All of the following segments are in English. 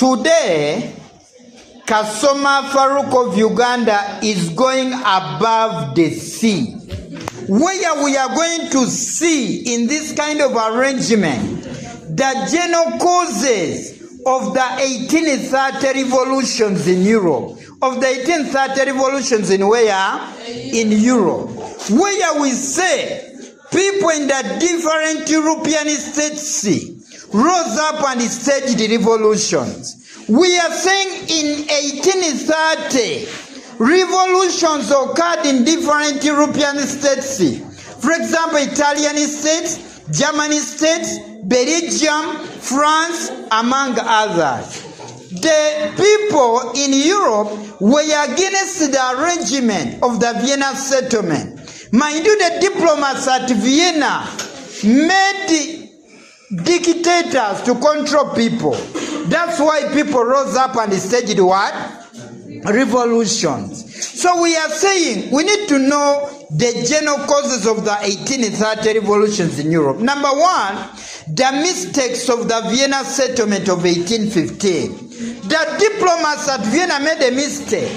Today, Kasoma Farouk of Uganda is going above the sea, where we are going to see in this kind of arrangement the general causes of the 1830 revolutions in Europe. Of the 1830 revolutions in where? In Europe. Where we say people in the different European states rose up and staged revolutions. We are saying in 1830, revolutions occurred in different European states. For example, Italian states, German states, Belgium, France, among others. The people in Europe were against the arrangement of the Vienna settlement. Mind you, the diplomats at Vienna made dictators to control people. That's why people rose up and staged what? Revolutions. So we are saying we need to know the general causes of the 1830 revolutions in Europe. Number one, the mistakes of the Vienna settlement of 1815. The diplomats at Vienna made a mistake.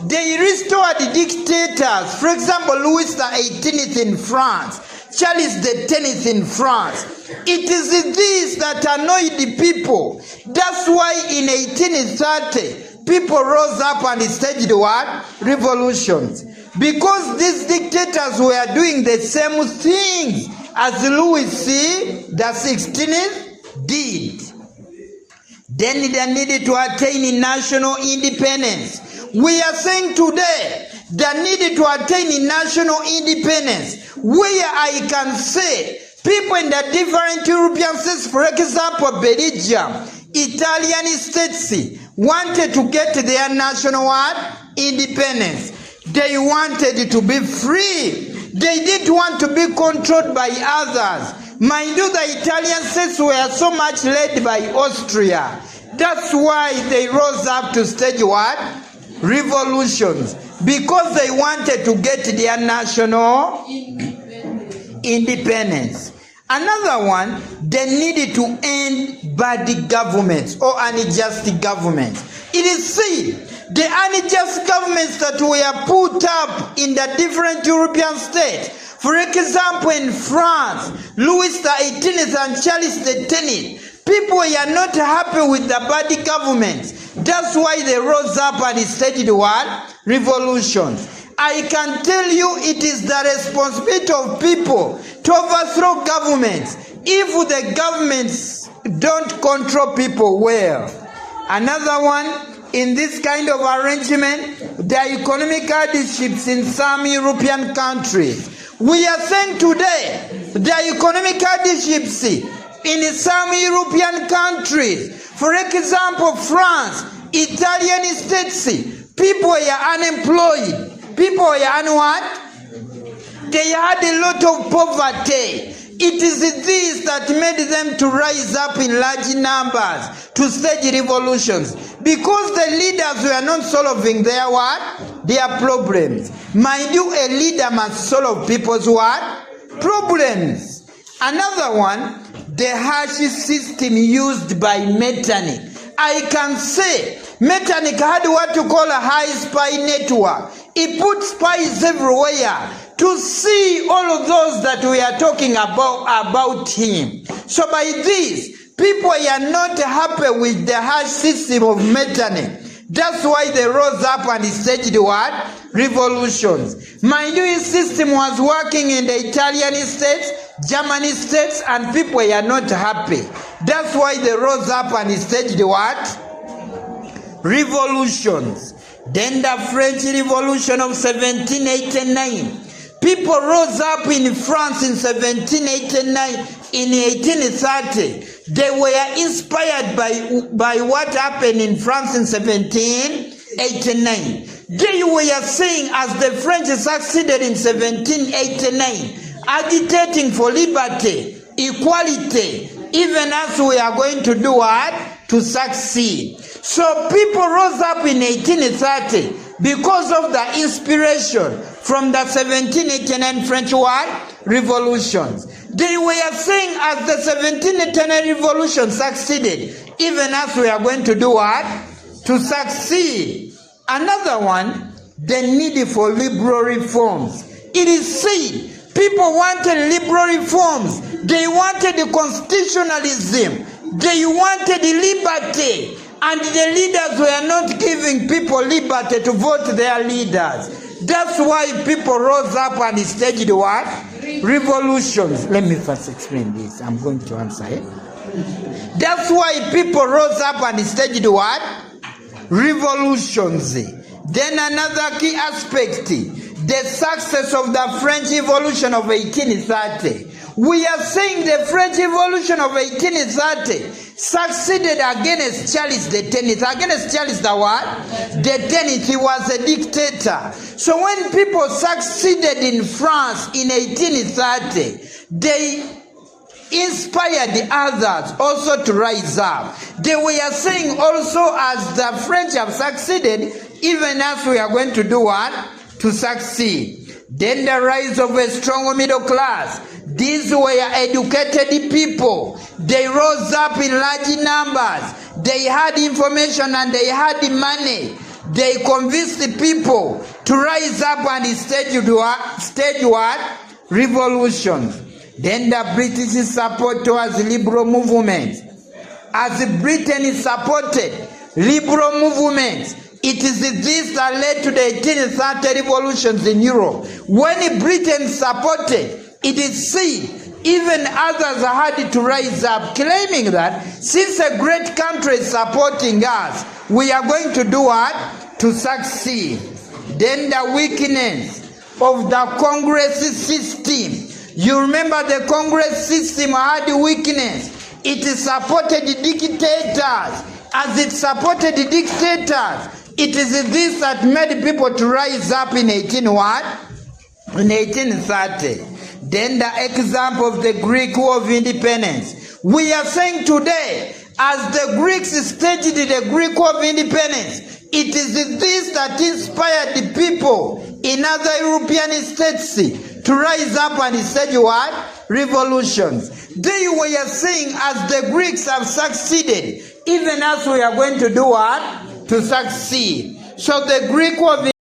They restored dictators. For example, Louis XVIII in France, Charles X in France. It is this that annoyed the people. That's why in 1830, people rose up and staged what? Revolutions. Because these dictators were doing the same things as Louis XVI did. Then they needed to attain national independence. We are saying today, they needed to attain national independence, where I can say people in the different European states, for example, Belgium, Italian states, wanted to get their national what? Independence. They wanted to be free. They didn't want to be controlled by others. Mind you, the Italian states were so much led by Austria. That's why they rose up to stage what? Revolutions. Because they wanted to get their national independence. Another one, they needed to end bad governments or unjust governments. It is said the unjust governments that were put up in the different European states. For example, in France, Louis XVIII and Charles X, people were not happy with the bad governments. That's why they rose up and staged what? Revolutions. I can tell you it is the responsibility of people to overthrow governments if the governments don't control people well. Another one, in this kind of arrangement, the economic hardships in some European countries. We are saying today, the economic hardships in some European countries, for example, France, Italian states, people were unemployed. People were what? They had a lot of poverty. It is this that made them to rise up in large numbers to stage revolutions. Because the leaders were not solving their what? Their problems. Mind you, a leader must solve people's what? Problems. Another one, the harsh system used by Metternich. I can say Metternich had what you call a high spy network. He put spies everywhere to see all of those that we are talking about him. So by this, people are not happy with the harsh system of Metternich. That's why they rose up and staged what? Revolutions. Mind you, his system was working in the Italian states, German states, and people are not happy. That's why they rose up and staged what? Revolutions. Then the French Revolution of 1789. People rose up in France in 1789, in 1830. They were inspired by what happened in France in 1789. They were saying, as the French succeeded in 1789, agitating for liberty, equality, even as we are going to do what? To succeed. So people rose up in 1830 because of the inspiration from the 1789 French what? Revolutions. They were saying, as the 1789 revolution succeeded, even as we are going to do what? To succeed. Another one, the need for liberal reforms. It is said people wanted liberal reforms. They wanted constitutionalism. They wanted liberty. And the leaders were not giving people liberty to vote their leaders. That's why people rose up and staged what? Revolutions. Let me first explain this. I'm going to answer it. That's why people rose up and staged what? Revolutions. Then another key aspect, the success of the French Revolution of 1830. We are saying the French Revolution of 1830 succeeded against Charles X. Against Charles the what? The 10th, he was a dictator. So when people succeeded in France in 1830, they inspired the others also to rise up. They were saying also, as the French have succeeded, even as we are going to do what? To succeed. Then the rise of a strong middle class. These were educated people. They rose up in large numbers. They had information and they had the money. They convinced the people to rise up and stage what? Revolutions. Then the British support towards liberal movements. As Britain supported liberal movements, it is this that led to the 1830 revolutions in Europe. When Britain supported, it is seen even others had to rise up, claiming that since a great country is supporting us, we are going to do what? To succeed. Then the weakness of the Congress system. You remember the Congress system had weakness. It supported dictators. As it supported dictators, it is this that made people to rise up in 1830. Then the example of the Greek War of Independence. We are saying today, as the Greeks staged the Greek War of Independence, it is this that inspired the people in other European states to rise up and stage what? Revolutions. They were saying, as the Greeks have succeeded, even as we are going to do what? To succeed. So the Greek War of